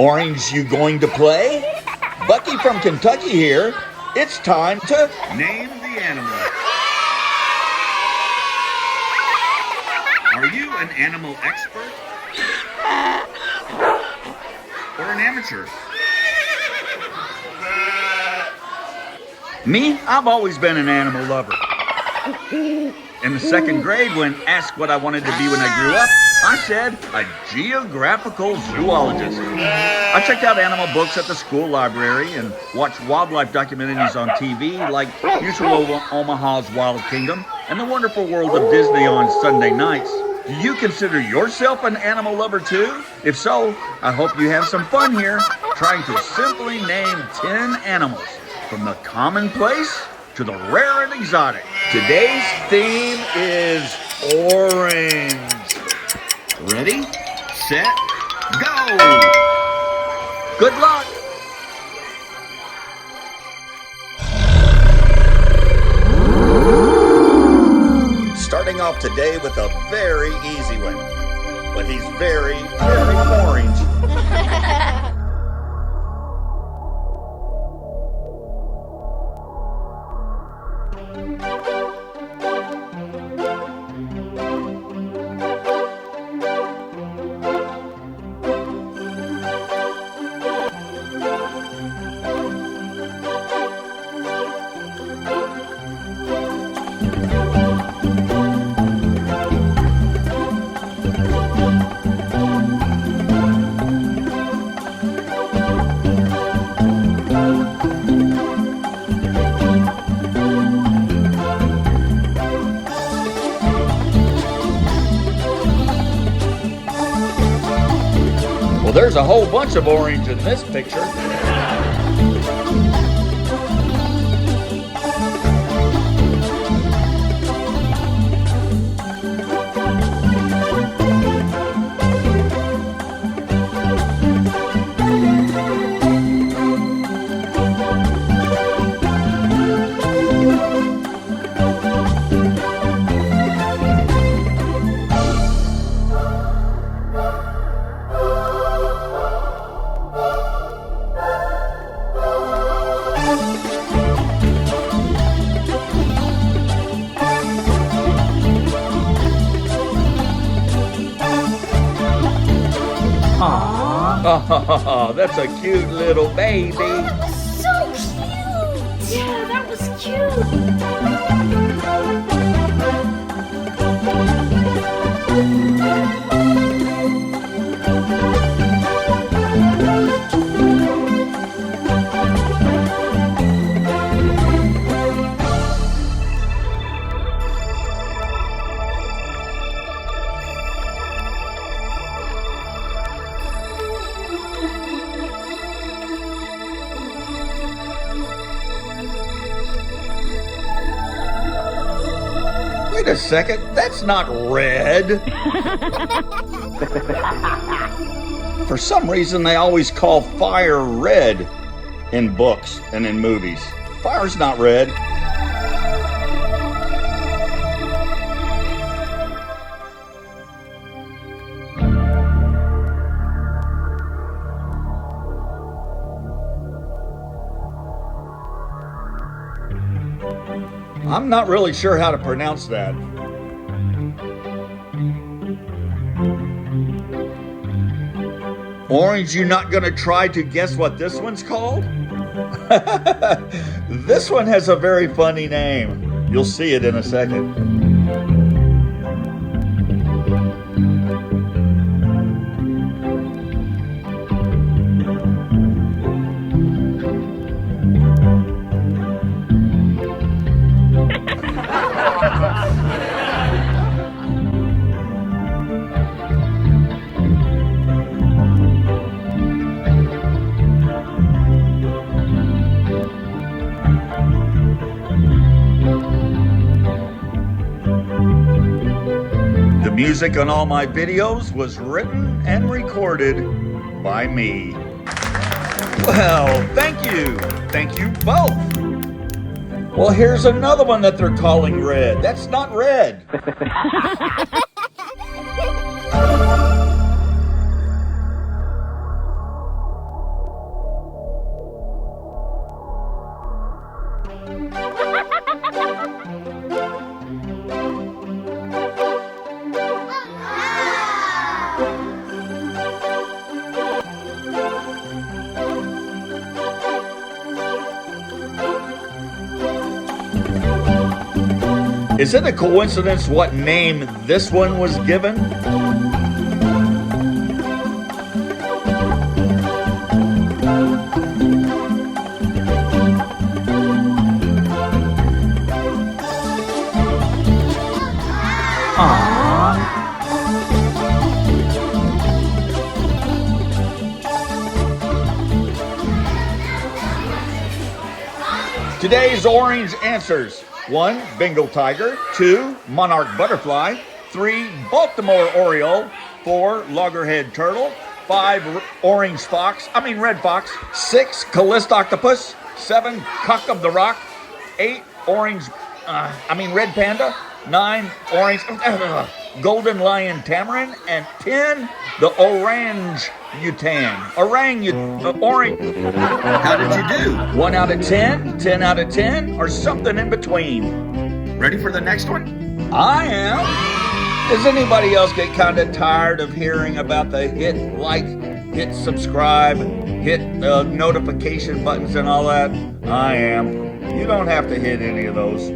Orange, you going to play? Bucky from Kentucky here. It's time to name the animal. Are you an animal expert? Or an amateur? Me, I've always been an animal lover. In the second grade, when asked what I wanted to be when I grew up, I said a geographical zoologist. I checked out animal books at the school library and watched wildlife documentaries on TV like Mutual Omaha's Wild Kingdom and The Wonderful World of Disney on Sunday nights. Do you consider yourself an animal lover too? If so, I hope you have some fun here trying to simply name 10 animals, from the commonplace to the rare and exotic. Today's theme is orange. Ready, set, go! Good luck! Starting off today with a very easy one, but he's very, very orange. Well, there's a whole bunch of orange in this picture. Oh, that's a cute little baby. Oh, that was so cute. Yeah, that was cute. Wait a second, that's not red. For some reason, they always call fire red in books and in movies. Fire's not red. I'm not really sure how to pronounce that. Orange, you not gonna try to guess what this one's called? This one has a very funny name. You'll see it in a second. The music on all my videos was written and recorded by me. Well, thank you. Thank you both. Well, here's another one that they're calling red. That's not red. Is it a coincidence what name this one was given? Today's orange answers: 1. Bengal tiger. 2. Monarch butterfly. 3. Baltimore oriole. 4. Loggerhead turtle. 5. Red fox. 6. Callisto octopus. 7. Cock of the rock. 8. Red panda. 9. Golden lion tamarin. And 10. The orangutan. How did you do? 1 out of 10, 10 out of 10, or something in between. Ready for the next one? I am. Does anybody else get kind of tired of hearing about the hit like, hit subscribe, hit notification buttons and all that? I am. You don't have to hit any of those.